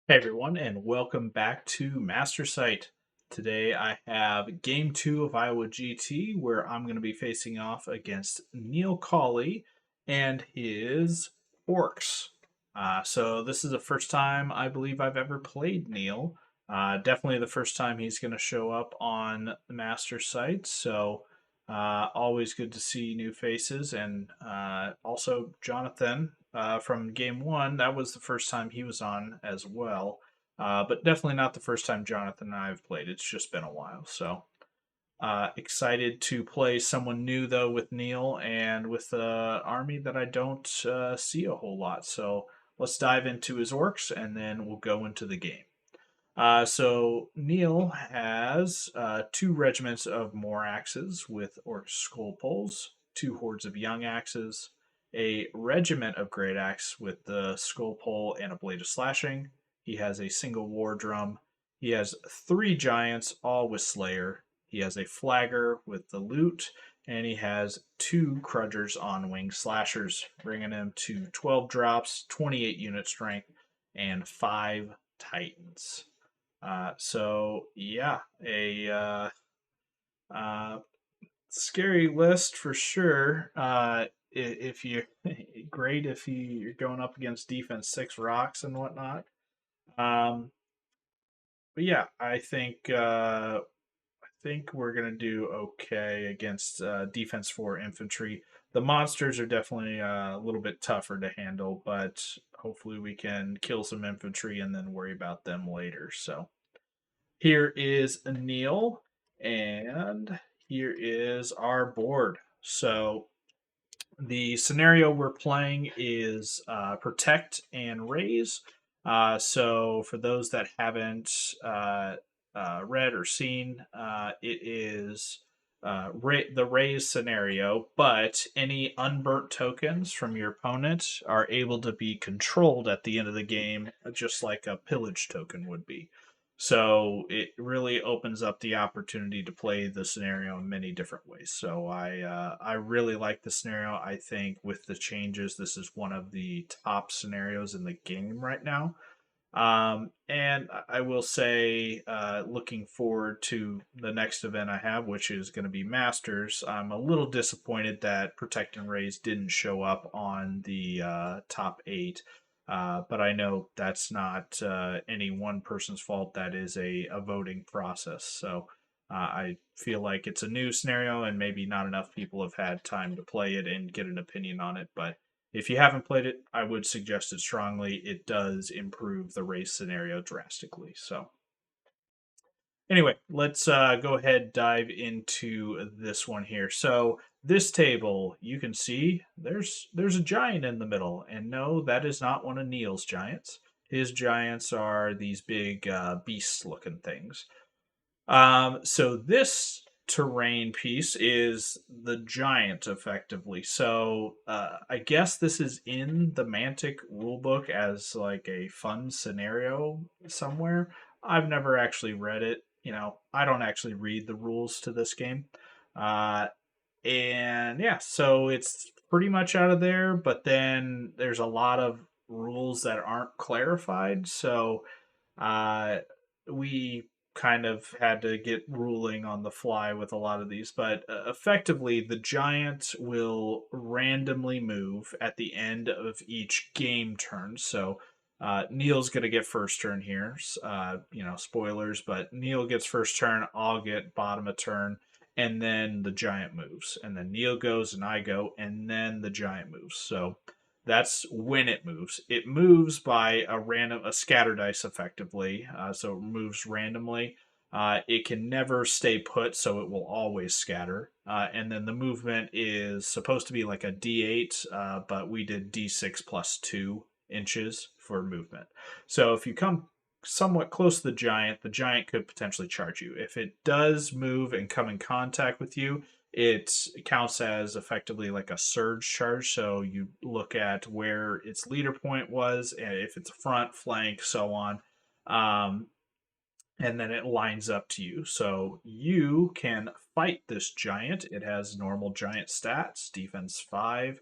Hey everyone, and welcome back to Master Site. Today I have Game 2 of Iowa GT, where I'm going to be facing off against Neil Colley and his Orcs. So this is the first time I believe I've ever played Neil. Definitely the first time he's going to show up on the Master Site, so always good to see new faces, and also Jonathan from Game 1. That was the first time he was on as well, but definitely not the first time Jonathan and I have played. It's just been a while, so excited to play someone new though with Neil and with the army that I don't see a whole lot. So let's dive into his orcs and then we'll go into the game. So Neil has two regiments of more axes with orc skull poles, two hordes of young axes, a regiment of great axe with the skull pole and a blade of slashing. He has a single war drum. He has three giants, all with slayer. He has a flagger with the loot, and he has two crudgers on winged slashers, bringing him to 12 drops, 28 unit strength, and 5 titans. So yeah, a uh, scary list for sure. If you great if you're going up against defense six rocks and whatnot. Um, but yeah, I think we're gonna do okay against defense four infantry. The monsters are definitely a little bit tougher to handle, but hopefully we can kill some infantry and then worry about them later. So here is Neil, and here is our board. So the scenario we're playing is Protect and Raze. So for those that haven't read or seen, it is the Raze scenario, but any unburnt tokens from your opponent are able to be controlled at the end of the game, just like a pillage token would be. So it really opens up the opportunity to play the scenario in many different ways. So I really like the scenario. I think with the changes, this is one of the top scenarios in the game right now. And I will say, looking forward to the next event I have, which is going to be Masters. I'm a little disappointed that Protect and Raise didn't show up on the top eight. But I know that's not any one person's fault. That is a voting process. So I feel like it's a new scenario, and maybe not enough people have had time to play it and get an opinion on it. But if you haven't played it, I would suggest it strongly. It does improve the race scenario drastically. So anyway, let's go ahead dive into this one here. So this table, you can see there's a giant in the middle, and no, that is not one of Neil's giants. His giants are these big beast-looking things. So this terrain piece is the giant, effectively. So I guess this is in the Mantic rulebook as like a fun scenario somewhere. I've never actually read it. I don't actually read the rules to this game. Uh, and yeah, so it's pretty much out of there, but then there's a lot of rules that aren't clarified. So uh, we kind of had to get ruling on the fly with a lot of these, but effectively, the giant will randomly move at the end of each game turn. So Neil's going to get first turn here. Spoilers, but Neil gets first turn. I'll get bottom of turn, and then the giant moves, and then Neil goes, and I go, and then the giant moves. So that's when it moves. It moves by a scatter dice, effectively. So it moves randomly. It can never stay put, so it will always scatter. And then the movement is supposed to be like a D8, but we did D6 plus 2 inches for movement. So if you come somewhat close to the giant could potentially charge you. If it does move and come in contact with you, it counts as effectively like a surge charge. So you look at where its leader point was, and if it's front, flank, so on. Um, and then it lines up to you. So you can fight this giant. It has normal giant stats, defense 5,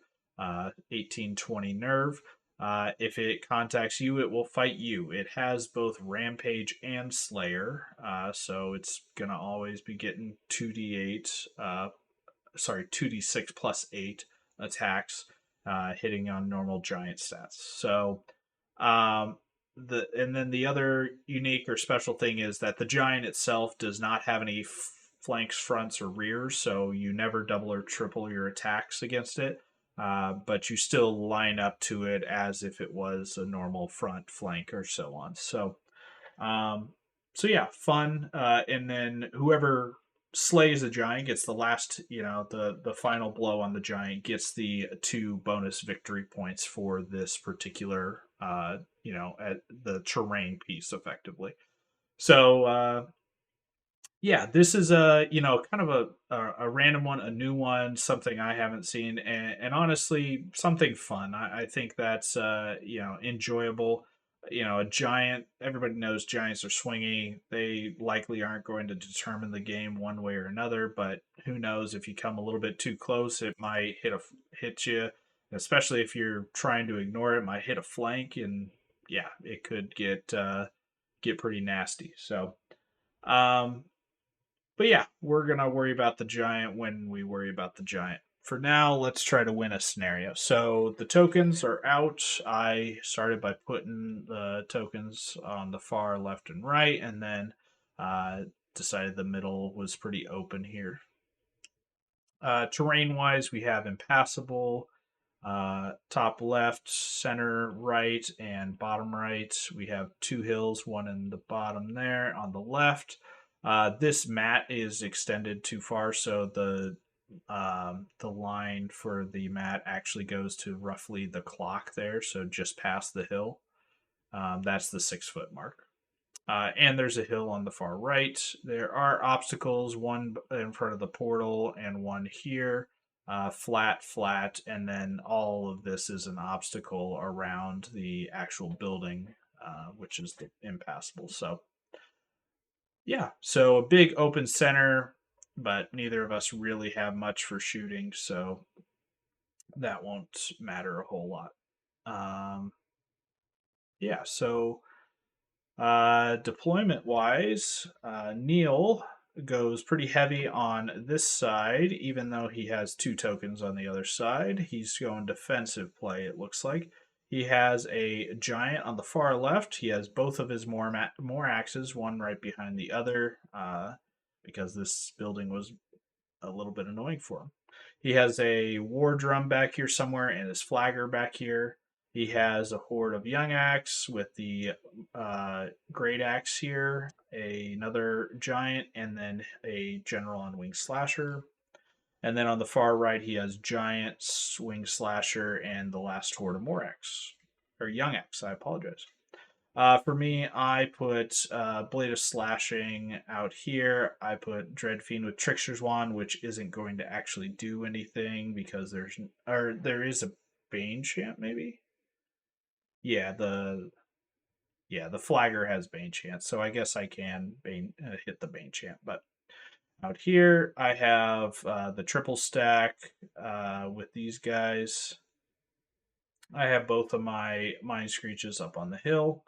18, 20 nerve. If it contacts you, it will fight you. It has both Rampage and Slayer, so it's gonna always be getting 2d8, 2d6 plus 8 attacks, hitting on normal giant stats. So, um, and then the other unique or special thing is that the giant itself does not have any flanks, fronts, or rears, so you never double or triple your attacks against it. But you still line up to it as if it was a normal front, flank, or so on. Um, so yeah, fun. And then whoever slays the giant gets the last, the final blow on the giant gets the 2 bonus victory points for this particular, at the terrain piece effectively. So yeah, this is a kind of a random one, a new one, something I haven't seen, and honestly, something fun. I think that's enjoyable. A giant. Everybody knows giants are swingy. They likely aren't going to determine the game one way or another. But who knows? If you come a little bit too close, it might hit you. Especially if you're trying to ignore it, it might hit a flank, and yeah, it could get pretty nasty. So. Um, but yeah, we're gonna worry about the giant when we worry about the giant. For now, let's try to win a scenario. So the tokens are out. I started by putting the tokens on the far left and right, and then decided the middle was pretty open here. Terrain wise, we have impassable, top left, center right, and bottom right. We have 2 hills, one in the bottom there on the left. This mat is extended too far, so the line for the mat actually goes to roughly the clock there, so just past the hill. That's the 6 foot mark. And there's a hill on the far right. There are obstacles, one in front of the portal and one here. Flat, flat, and then all of this is an obstacle around the actual building, which is the impassable. So, yeah, so a big open center, but neither of us really have much for shooting, so that won't matter a whole lot. Yeah, so deployment wise, Neil goes pretty heavy on this side, even though he has 2 tokens on the other side. He's going defensive play, it looks like. He has a giant on the far left. He has both of his more axes, one right behind the other, because this building was a little bit annoying for him. He has a war drum back here somewhere and his flagger back here. He has a horde of young axe with the great axe here, another giant, and then a general on wing slasher. And then on the far right, he has giant, wing slasher, and the last horde of more axe or young axe. I apologize. For me, I put Blade of Slashing out here. I put Dreadfiend with Trickster's Wand, which isn't going to actually do anything because there is a Bane chant, maybe. Yeah, the Flagger has Bane chant, so I guess I can hit the Bane chant. But out here, I have the triple stack with these guys. I have both of my Mind Screeches up on the hill.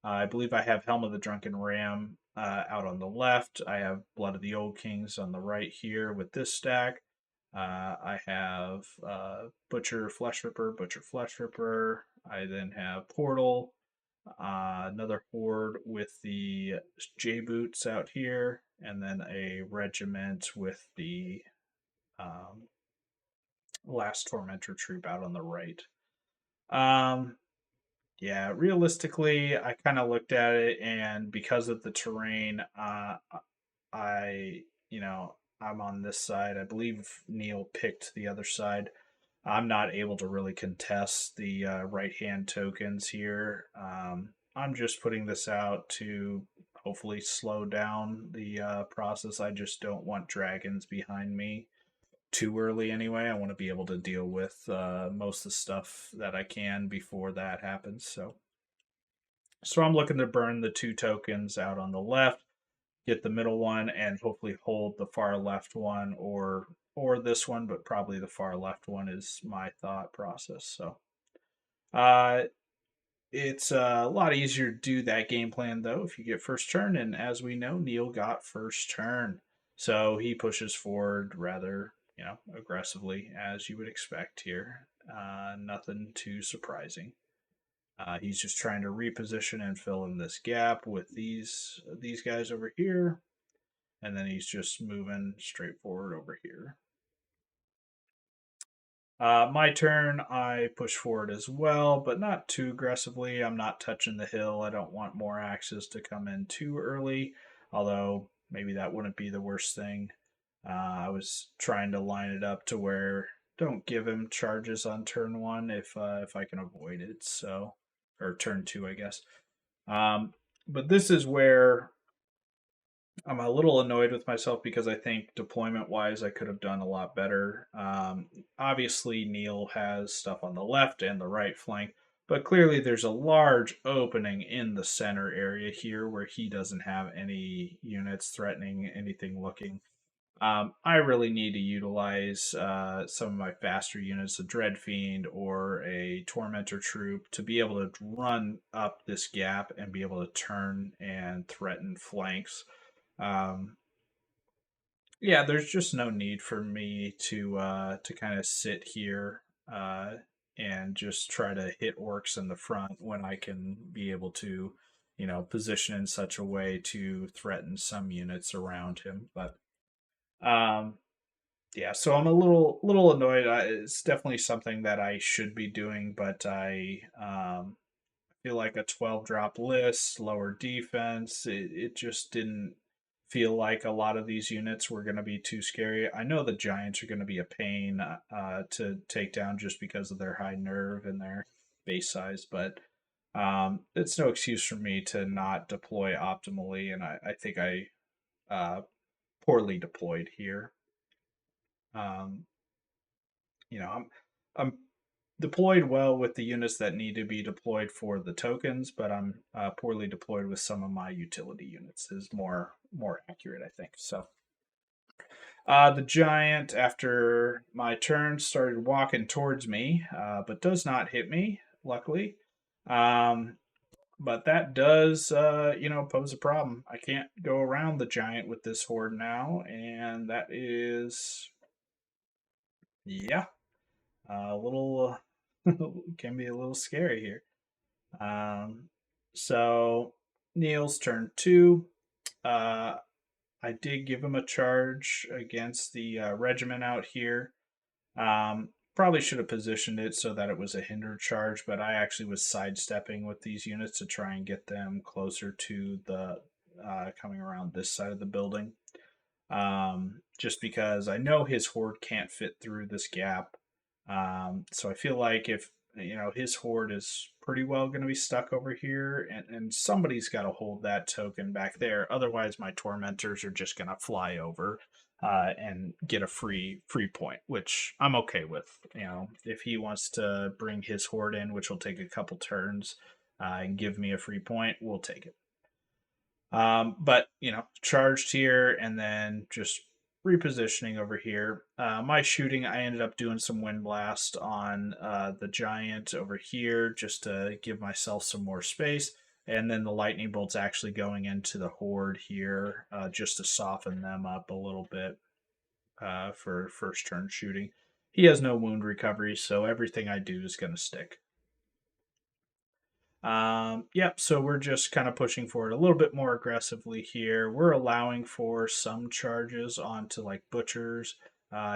I believe I have Helm of the Drunken Ram out on the left. I have Blood of the Old Kings on the right here with this stack. I have Butcher Flesh Ripper, Butcher Flesh Ripper. I then have Portal, another horde with the J Boots out here, and then a regiment with the um, last Tormentor troop out on the right. Yeah, realistically, I kind of looked at it, and because of the terrain, I, I'm on this side. I believe Neil picked the other side. I'm not able to really contest the right hand tokens here. I'm just putting this out to hopefully slow down the process. I just don't want dragons behind me too early anyway. I want to be able to deal with most of the stuff that I can before that happens. So I'm looking to burn the 2 tokens out on the left, get the middle one, and hopefully hold the far left one or this one, but probably the far left one is my thought process. So Uh, it's a lot easier to do that game plan though if you get first turn, and as we know, Neil got first turn, so he pushes forward rather aggressively as you would expect here. Nothing too surprising. He's just trying to reposition and fill in this gap with these guys over here, and then he's just moving straight forward over here. My turn, I push forward as well, but not too aggressively. I'm not touching the hill. I don't want more axes to come in too early, although maybe that wouldn't be the worst thing. I was trying to line it up to where don't give him charges on turn one if I can avoid it. So, or turn two, I guess. Um, but this is where I'm a little annoyed with myself because I think deployment wise, I could have done a lot better. Obviously, Neil has stuff on the left and the right flank, but clearly there's a large opening in the center area here where he doesn't have any units threatening anything looking. I really need to utilize some of my faster units, a Dread Fiend or a Tormentor troop, to be able to run up this gap and be able to turn and threaten flanks. um, yeah, there's just no need for me to kind of sit here and just try to hit orcs in the front when I can be able to, position in such a way to threaten some units around him. But um, yeah, so I'm a little annoyed. It's definitely something that I should be doing, but I feel like a 12 drop list, lower defense. It just didn't feel like a lot of these units were going to be too scary. I know the Giants are going to be a pain to take down just because of their high nerve and their base size, but it's no excuse for me to not deploy optimally, and I think I poorly deployed here. Um, I'm deployed well with the units that need to be deployed for the tokens, but I'm poorly deployed with some of my utility units. Is more accurate, I think. So the giant, after my turn, started walking towards me, but does not hit me. Luckily, um, but that does pose a problem. I can't go around the giant with this horde now, and that is yeah, a little can be a little scary here. Um, so Neil's turn two. Uh, I did give him a charge against the regiment out here. Probably should have positioned it so that it was a hindered charge, but I actually was sidestepping with these units to try and get them closer to the coming around this side of the building. Just because I know his horde can't fit through this gap. So I feel like if his horde is pretty well going to be stuck over here, and somebody's got to hold that token back there. Otherwise, my tormentors are just going to fly over and get a free point, which I'm okay with. If he wants to bring his horde in, which will take a couple turns, and give me a free point, we'll take it. But charged here and then just repositioning over here. My shooting, I ended up doing some wind blast on the giant over here just to give myself some more space. And then the lightning bolts actually going into the horde here just to soften them up a little bit for first turn shooting. He has no wound recovery, so everything I do is going to stick. Yep, so we're just kind of pushing forward a little bit more aggressively here. We're allowing for some charges onto like butchers,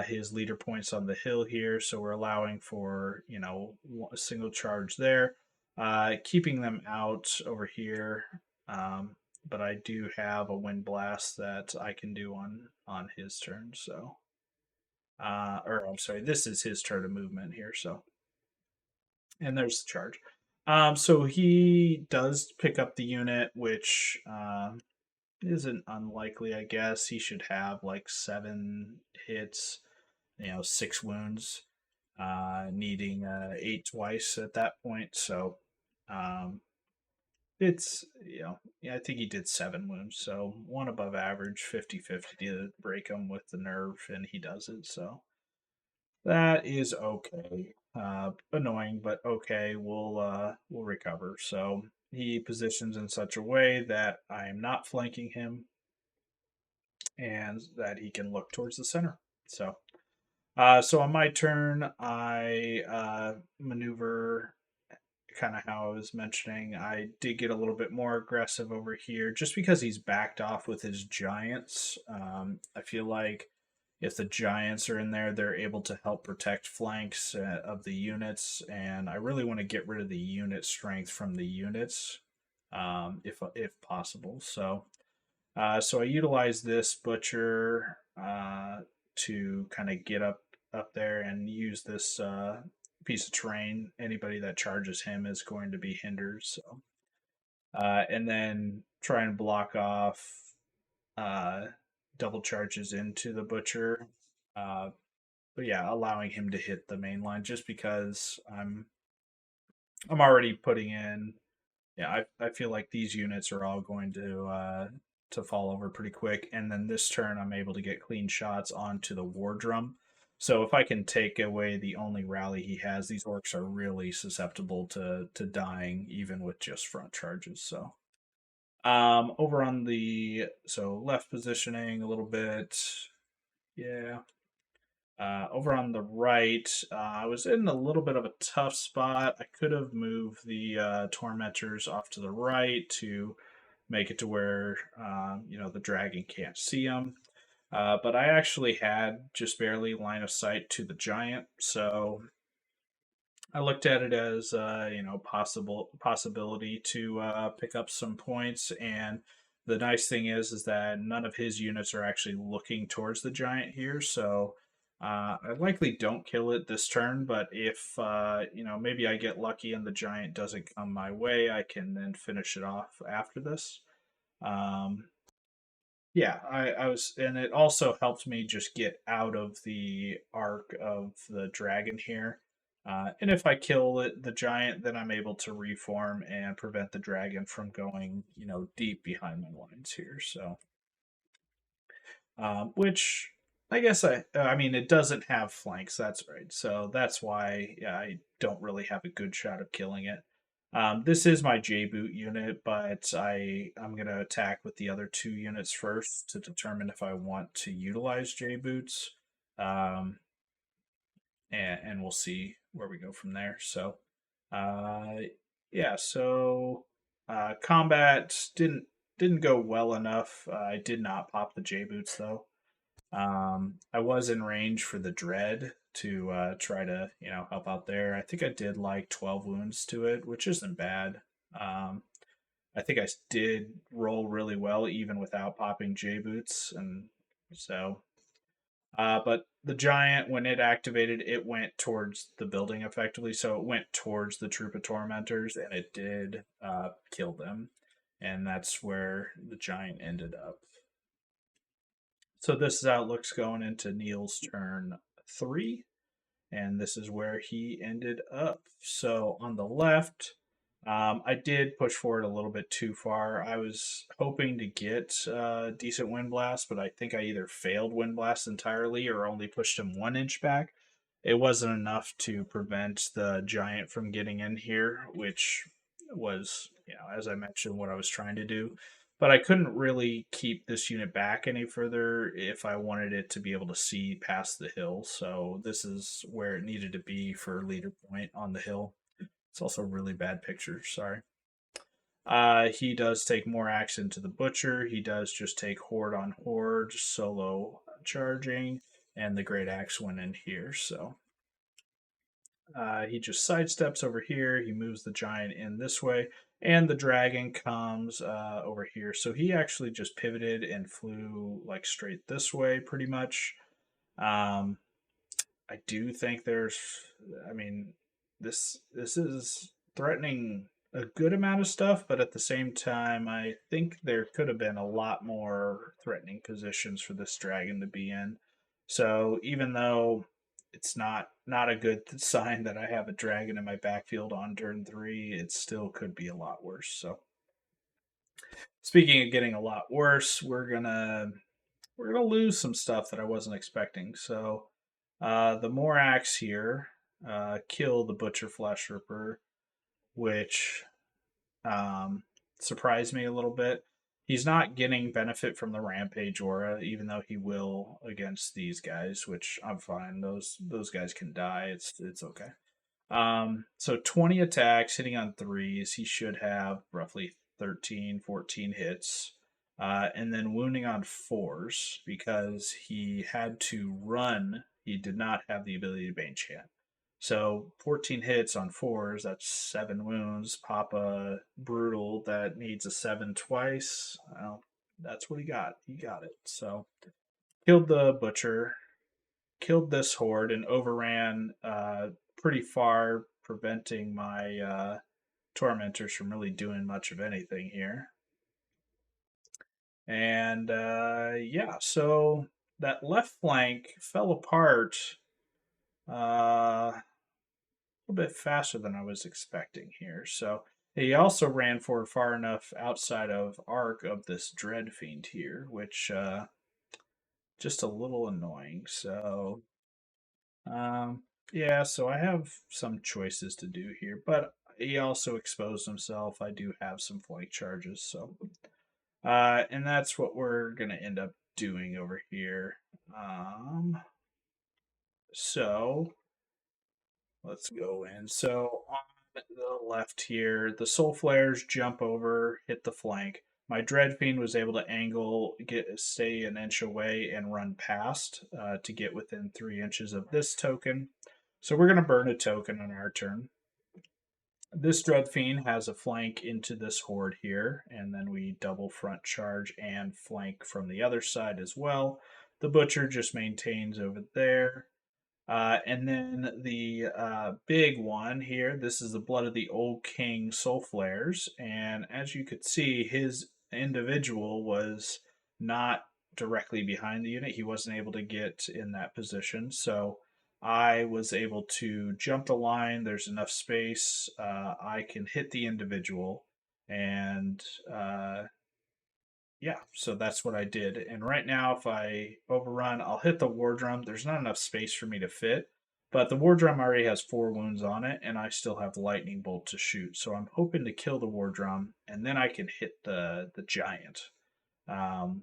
his leader points on the hill here. So we're allowing for, a single charge there, keeping them out over here. Um, but I do have a wind blast that I can do on his turn. So, or I'm sorry, this is his turn of movement here. So and there's the charge. So he does pick up the unit, which isn't unlikely, I guess. He should have like 7 hits, 6 wounds, needing 8 twice at that point. So um, it's, yeah, I think he did 7 wounds. So one above average, 50-50 to break him with the nerve, and he does it. So that is okay. Annoying, but okay. We'll recover. So he positions in such a way that I am not flanking him, and that he can look towards the center. So on my turn, I maneuver kind of how I was mentioning. I did get a little bit more aggressive over here just because he's backed off with his giants. I feel like if the giants are in there, they're able to help protect flanks of the units, and I really want to get rid of the unit strength from the units, if possible. So I utilize this butcher to kind of get up there and use this piece of terrain. Anybody that charges him is going to be hindered. And then try and block off uh, double charges into the butcher. Uh, but yeah, allowing him to hit the main line just because I'm already putting in. Yeah, I feel like these units are all going to fall over pretty quick, and then this turn I'm able to get clean shots onto the war drum. So if I can take away the only rally he has, these orcs are really susceptible to dying even with just front charges. So over on the left positioning a little bit, yeah. Over on the right, I was in a little bit of a tough spot. I could have moved the tormentors off to the right to make it to where the dragon can't see them. But I actually had just barely line of sight to the giant, so I looked at it as possibility to pick up some points. And the nice thing is that none of his units are actually looking towards the giant here, so I likely don't kill it this turn. But if maybe I get lucky and the giant doesn't come my way, I can then finish it off after this. Um, yeah, I was, and it also helped me just get out of the arc of the dragon here. And if I kill the giant, then I'm able to reform and prevent the dragon from going, deep behind my lines here. So, which I guess I mean, it doesn't have flanks. That's right. So that's why I don't really have a good shot of killing it. This is my J boot unit, but I'm gonna attack with the other two units first to determine if I want to utilize J boots, um, and we'll see where we go from there. So, uh, yeah. Combat didn't go well enough. I did not pop the J boots though. I was in range for the dread to try to help out there. I think I did like 12 wounds to it, which isn't bad. Um, I think I did roll really well even without popping J boots, and so. But the giant, when it activated, it went towards the building effectively. So it went towards the troop of tormentors, and it did kill them, and that's where the giant ended up. So this is how it looks going into Neil's turn 3, and this is where he ended up. So on the left, I did push forward a little bit too far. I was hoping to get decent wind blast, but I think I either failed wind blast entirely or only pushed him 1 inch back. It wasn't enough to prevent the giant from getting in here, which was, as I mentioned, what I was trying to do. But I couldn't really keep this unit back any further if I wanted it to be able to see past the hill. So this is where it needed to be for leader point on the hill. It's also a really bad picture. Sorry. He does take more action to the butcher. He does just take horde on horde, solo charging, and the great axe went in here. So he just sidesteps over here. He moves the giant in this way, and the dragon comes over here. So he actually just pivoted and flew like straight this way, pretty much. Um, I do think I mean, this is threatening a good amount of stuff, but at the same time, I think there could have been a lot more threatening positions for this dragon to be in. So even though it's not a good sign that I have a dragon in my backfield on turn 3, it still could be a lot worse. So speaking of getting a lot worse, we're gonna lose some stuff that I wasn't expecting. So the Morax here. kill the Butcher Flesh Ripper, which um, surprised me a little bit. He's not getting benefit from the Rampage aura, even though he will against these guys, which I'm fine. Those guys can die. It's okay. So 20 attacks, hitting on threes. He should have roughly 13, 14 hits. And then wounding on fours because he had to run. He did not have the ability to Bane Chant. So 14 hits on fours, that's 7 wounds. Papa Brutal, that needs a 7 twice. Well, that's what he got. He got it. So killed the Butcher, killed this horde, and overran pretty far, preventing my tormentors from really doing much of anything here. And yeah, so that left flank fell apart a little bit faster than I was expecting here. So he also ran forward far enough outside of arc of this Dread Fiend here, which just a little annoying. So yeah, so I have some choices to do here, but he also exposed himself. I do have some flank charges, so and that's what we're gonna end up doing over here. So let's go in. So on the left here, the Soul Flares jump over, hit the flank. My Dread Fiend was able to angle, stay an inch away, and run past to get within 3 inches of this token. So we're going to burn a token on our turn. This Dread Fiend has a flank into this horde here, and then we double front charge and flank from the other side as well. The Butcher just maintains over there. And then the big one here, this is the Blood of the Old King Soul Flares. And as you could see, his individual was not directly behind the unit. He wasn't able to get in that position. So I was able to jump the line. There's enough space. I can hit the individual. And yeah, so that's what I did. And right now, if I overrun, I'll hit the war drum. There's not enough space for me to fit, but the war drum already has 4 wounds on it, and I still have the lightning bolt to shoot. So I'm hoping to kill the war drum, and then I can hit the giant. Um,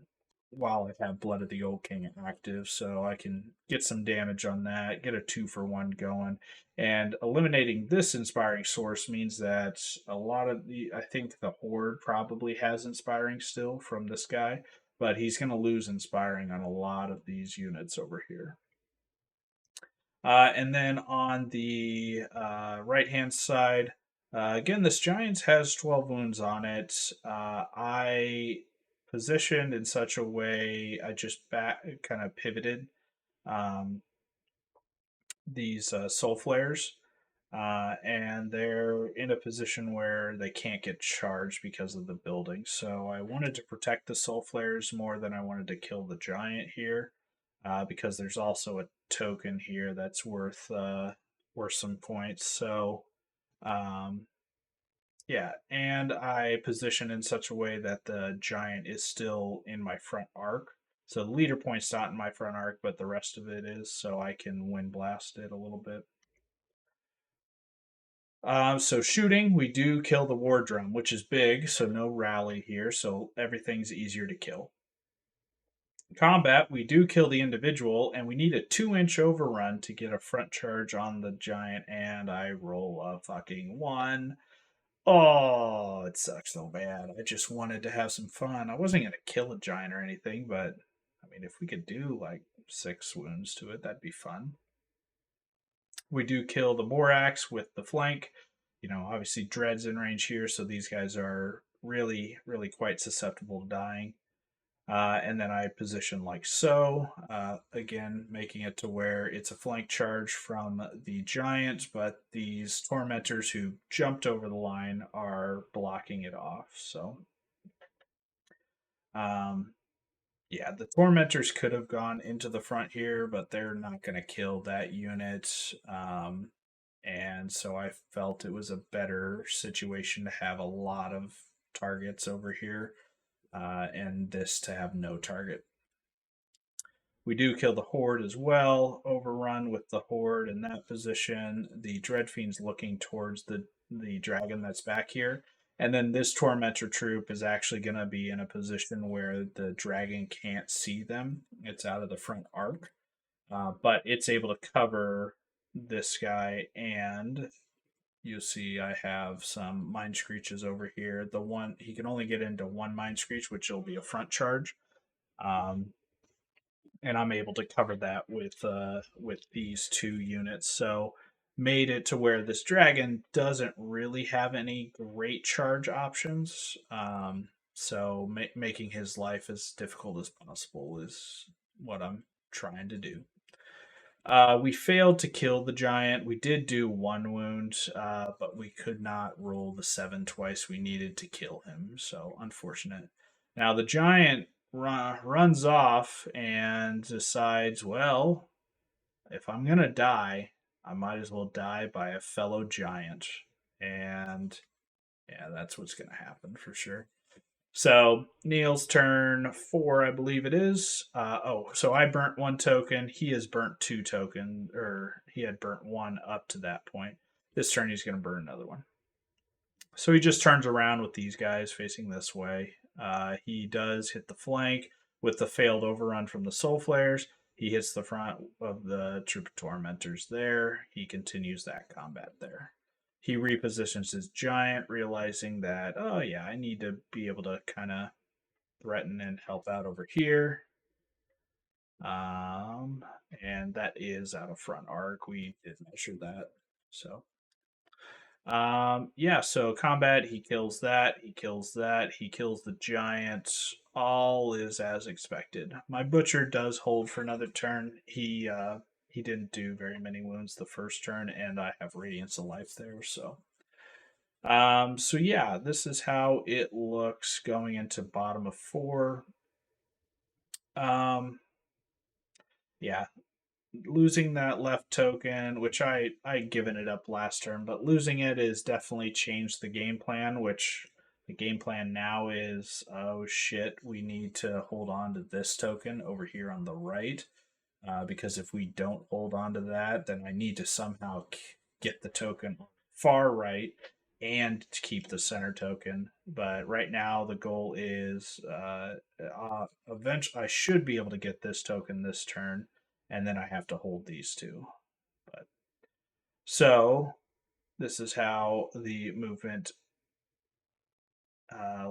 while I have Blood of the Old King active, so I can get some damage on that, get a 2-for-1 going. And eliminating this inspiring source means that a lot of I think the Horde probably has inspiring still from this guy, but he's going to lose inspiring on a lot of these units over here. And then on the right hand side, again, this Giants has 12 wounds on it. I positioned in such a way, I just kind of pivoted um, these Soul Flares. And they're in a position where they can't get charged because of the building. So I wanted to protect the Soul Flares more than I wanted to kill the Giant here, because there's also a token here that's worth some points. So um, yeah, and I position in such a way that the Giant is still in my front arc. So the leader point's not in my front arc, but the rest of it is, so I can wind blast it a little bit. So shooting, we do kill the war drum, which is big, so no rally here, so everything's easier to kill. Combat, we do kill the individual, and we need a 2-inch overrun to get a front charge on the giant, and I roll a fucking 1. Oh, it sucks so bad. I just wanted to have some fun. I wasn't going to kill a giant or anything, but I mean, if we could do like 6 wounds to it, that'd be fun. We do kill the Borax with the flank. You know, obviously Dread's in range here, so these guys are really, really quite susceptible to dying. And then I position like so, again, making it to where it's a flank charge from the giant, but these tormentors who jumped over the line are blocking it off. So, um, yeah, the tormentors could have gone into the front here, but they're not going to kill that unit. And so I felt it was a better situation to have a lot of targets over here, and this to have no target. We do kill the Horde as well, overrun with the Horde in that position. The Dreadfiend's looking towards the dragon that's back here. And then this Tormentor troop is actually going to be in a position where the dragon can't see them. It's out of the front arc. But it's able to cover this guy, and you see I have some Mind Screeches over here. The one, he can only get into one Mind Screech, which will be a front charge. Um, and I'm able to cover that with these two units. So made it to where this dragon doesn't really have any great charge options. So making his life as difficult as possible is what I'm trying to do. We failed to kill the giant. We did do one wound, but we could not roll the 7 twice we needed to kill him. So unfortunate. Now the giant runs off and decides, well, if I'm gonna die, I might as well die by a fellow giant. And yeah, that's what's gonna happen for sure. So Neil's turn 4, I believe it is. So I burnt 1 token. He has burnt 2 tokens, or he had burnt 1 up to that point. This turn he's going to burn another one. So he just turns around with these guys facing this way. He does hit the flank with the failed overrun from the Soul Flares. He hits the front of the Troop of Tormentors there. He continues that combat there. He repositions his giant, realizing that, oh yeah, I need to be able to kind of threaten and help out over here. And that is out of front arc. We did measure that. So yeah, so combat, he kills that, he kills that, he kills the giant. All is as expected. My butcher does hold for another turn. He didn't do very many wounds the first turn, and I have Radiance of Life there, so so yeah, this is how it looks going into bottom of 4. Um yeah, losing that left token, which I'd given it up last turn, but losing it is definitely changed the game plan, which the game plan now is, oh shit, we need to hold on to this token over here on the right. Because if we don't hold on to that, then I need to somehow get the token far right and to keep the center token. But right now the goal is eventually I should be able to get this token this turn, and then I have to hold these two. But so this is how the movement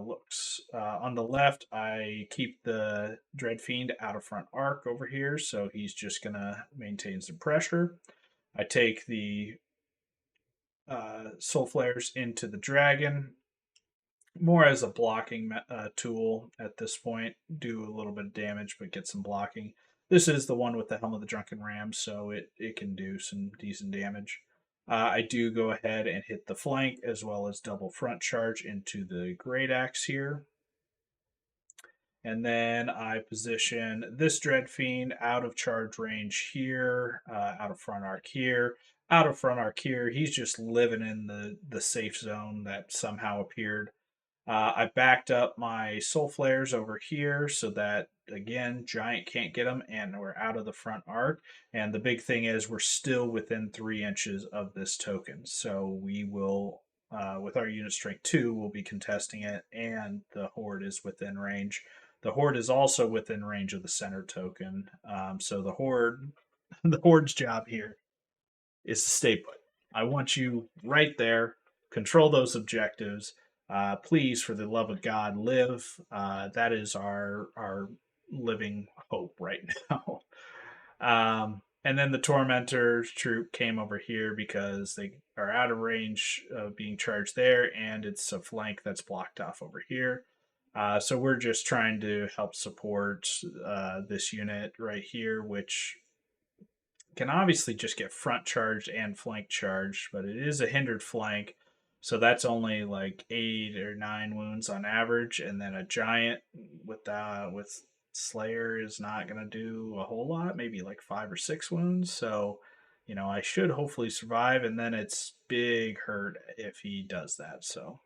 looks. On the left, I keep the Dreadfiend out of front arc over here, so he's just gonna maintain some pressure. I take the Soul Flares into the Dragon, more as a blocking tool at this point. Do a little bit of damage, but get some blocking. This is the one with the Helm of the Drunken Ram, so it can do some decent damage. I do go ahead and hit the flank as well as double front charge into the Great Axe here. And then I position this Dreadfiend out of charge range here, out of front arc here, out of front arc here. He's just living in the safe zone that somehow appeared. I backed up my Soul Flares over here so that, again, Giant can't get them, and we're out of the front arc. And the big thing is we're still within 3 inches of this token. So we will, with our unit strength 2, we'll be contesting it, and the Horde is within range. The Horde is also within range of the center token. So the Horde, the Horde's job here is to stay put. I want you right there, control those objectives. Please, for the love of God, live. That is our living hope right now. And then the Tormentor troop came over here because they are out of range of being charged there, and it's a flank that's blocked off over here. So we're just trying to help support this unit right here, which can obviously just get front charged and flank charged, but it is a hindered flank. So that's only like 8 or 9 wounds on average, and then a giant with Slayer is not gonna do a whole lot, maybe like 5 or 6 wounds. So, I should hopefully survive, and then it's big hurt if he does that. So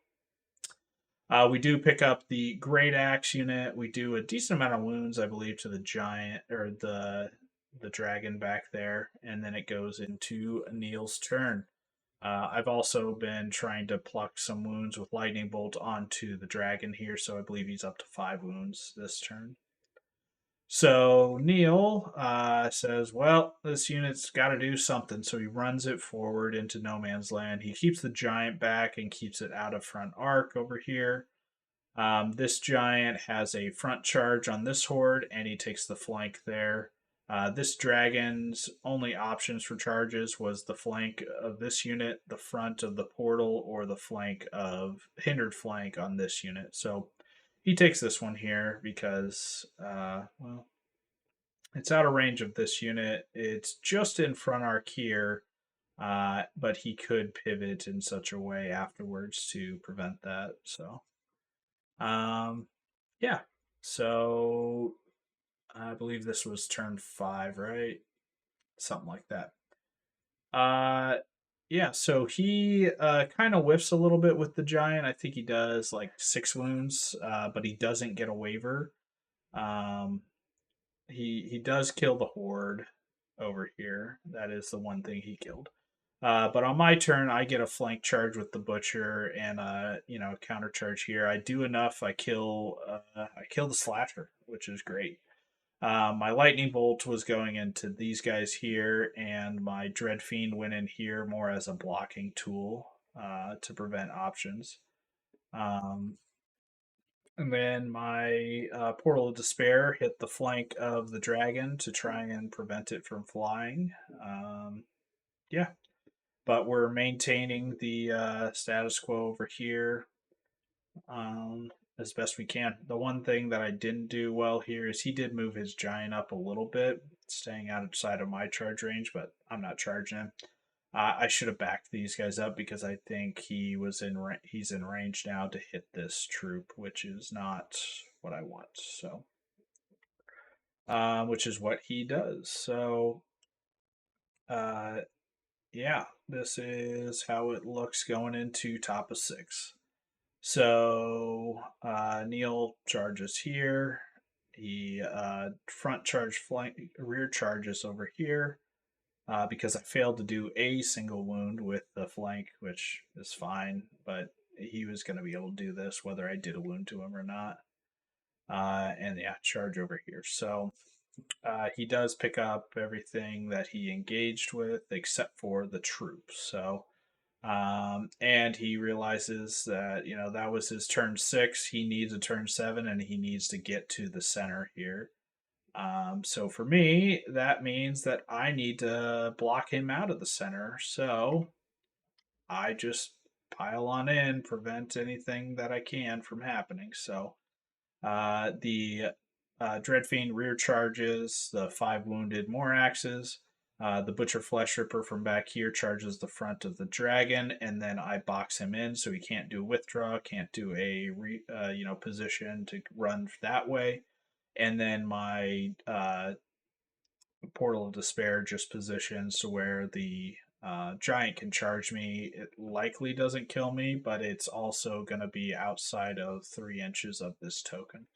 We do pick up the Great Axe unit. We do a decent amount of wounds, I believe, to the giant or the dragon back there, and then it goes into Neil's turn. I've also been trying to pluck some wounds with lightning bolt onto the dragon here, so I believe he's up to 5 wounds this turn. So Neil says, "Well, this unit's got to do something." So he runs it forward into no man's land. He keeps the giant back and keeps it out of front arc over here. This giant has a front charge on this horde, and he takes the flank there. This dragon's only options for charges was the flank of this unit, the front of the portal, or the flank of hindered flank on this unit. So he takes this one here because, well, it's out of range of this unit. It's just in front arc here, but he could pivot in such a way afterwards to prevent that. So, um, yeah. So I believe this was turn 5, right? Something like that. Uh, yeah. So he kind of whiffs a little bit with the giant. I think he does like 6 wounds, but he doesn't get a waiver. Um, he does kill the horde over here. That is the one thing he killed. But on my turn, I get a flank charge with the butcher and counter charge here. I do enough. I kill the slasher, which is great. My lightning bolt was going into these guys here, and my dread fiend went in here more as a blocking tool to prevent options. Um, and then my portal of despair hit the flank of the dragon to try and prevent it from flying. Yeah, but we're maintaining the status quo over here as best we can. The one thing that I didn't do well here is he did move his giant up a little bit, staying outside of my charge range, but I'm not charging him. I should have backed these guys up because I think he's in range now to hit this troop, which is not what I want. So, which is what he does. So, uh, yeah, this is how it looks going into top of 6. So Neil charges here. He front charge flank, rear charges over here because I failed to do a single wound with the flank, which is fine. But he was going to be able to do this whether I did a wound to him or not. And yeah, charge over here. So he does pick up everything that he engaged with except for the troops. So and he realizes that that was his turn 6. He needs a turn 7, and he needs to get to the center here. So for me, that means that I need to block him out of the center. So I just pile on in, prevent anything that I can from happening. So the Dreadfiend rear charges the 5 wounded Moraxes. The Butcher Flesh Ripper from back here charges the front of the dragon, and then I box him in so he can't do a withdraw, can't do a position to run that way. And then my Portal of Despair just positions to where the giant can charge me. It likely doesn't kill me, but it's also going to be outside of 3 inches of this token.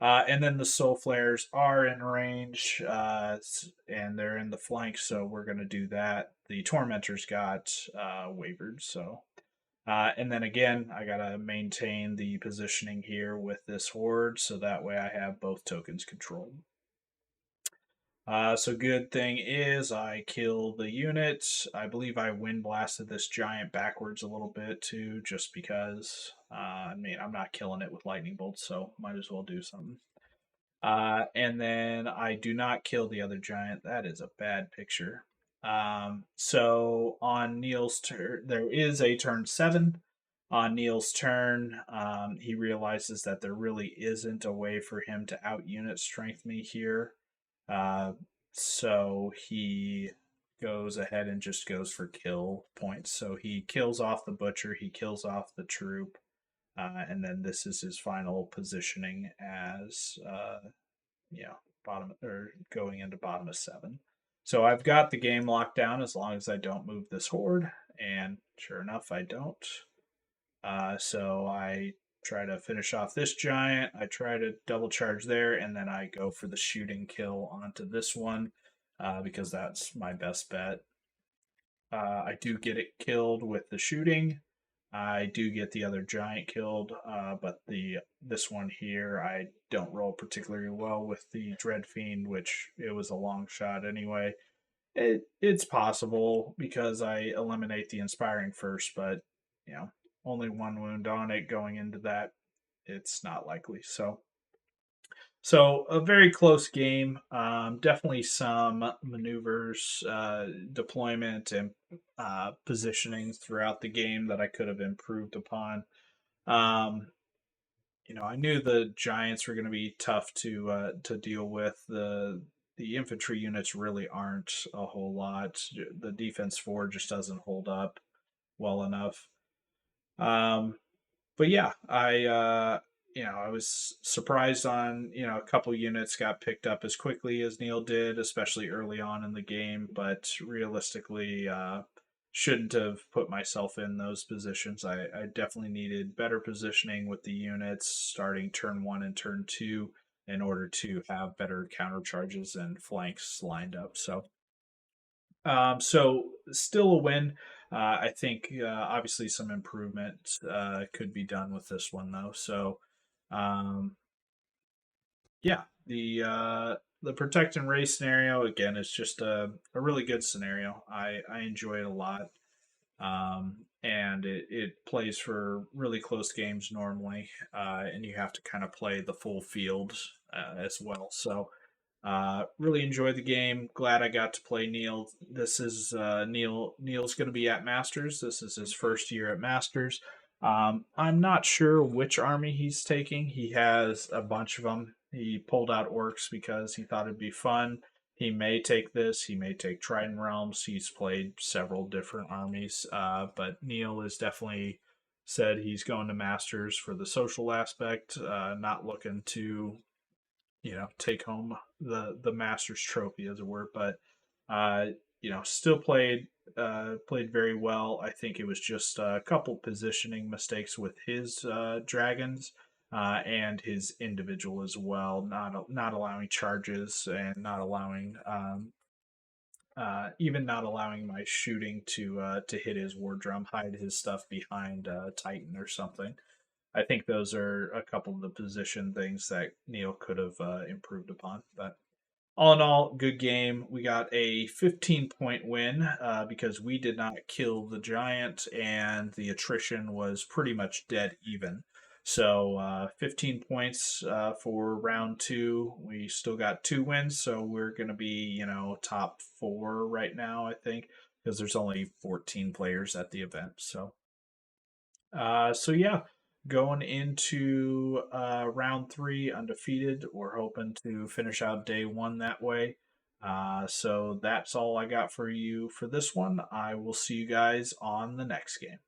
And then the soul flares are in range, and they're in the flank, so we're going to do that. The tormentors got wavered, so. And then again, I got to maintain the positioning here with this horde, so that way I have both tokens controlled. So good thing is I kill the unit. I believe I wind blasted this giant backwards a little bit too, just because. I'm not killing it with lightning bolts, so might as well do something. And then I do not kill the other giant. That is a bad picture. So on Neil's turn, there is a turn 7. On Neil's turn, he realizes that there really isn't a way for him to out unit strength me here. So he goes ahead and just goes for kill points. So he kills off the butcher, he kills off the troop, and then this is his final positioning as bottom or going into bottom of 7. So I've got the game locked down as long as I don't move this horde, and sure enough, I don't. So I try to finish off this giant. I try to double charge there, and then I go for the shooting kill onto this one because that's my best bet. I do get it killed with the shooting. I do get the other giant killed, but the this one here I don't roll particularly well with the Dread Fiend, which it was a long shot anyway. It's possible because I eliminate the inspiring first, but you know, only one wound on it going into that. It's not likely. So a very close game. Definitely some maneuvers, deployment, and positioning throughout the game that I could have improved upon. Um, I knew the Giants were going to be tough to deal with. The infantry units really aren't a whole lot. The defense four just doesn't hold up well enough. Um, but yeah, I was surprised on a couple units got picked up as quickly as Neil did, especially early on in the game. But realistically, shouldn't have put myself in those positions. I definitely needed better positioning with the units starting turn one and turn two in order to have better counter charges and flanks lined up. So still a win. I think obviously some improvement could be done with this one though. Um, yeah, the protect and race scenario again is just a really good scenario. I enjoy it a lot, and it plays for really close games normally, and you have to kind of play the full field as well. Really enjoyed the game. Glad I got to play Neil. This is Neil. Neil's going to be at Masters. This is his first year at Masters. I'm not sure which army he's taking. He has a bunch of them. He pulled out Orcs because he thought it'd be fun. He may take this. He may take Trident Realms. He's played several different armies, but Neil is definitely said he's going to Masters for the social aspect, not looking to take home the Masters trophy, as it were. But uh, still played very well. I think it was just a couple positioning mistakes with his dragons. And his individual as well, not allowing charges and not allowing even not allowing my shooting to hit his war drum, hide his stuff behind Titan or something. I think those are a couple of the position things that Neil could have improved upon. But all in all, good game. We got a 15-point win because we did not kill the giant, and the attrition was pretty much dead even. So 15 points for round two. We still got two wins, so we're going to be top four right now, I think, because there's only 14 players at the event. So yeah, going into round three undefeated. We're hoping to finish out day one that way. So that's all I got for you for this one. I will see you guys on the next game.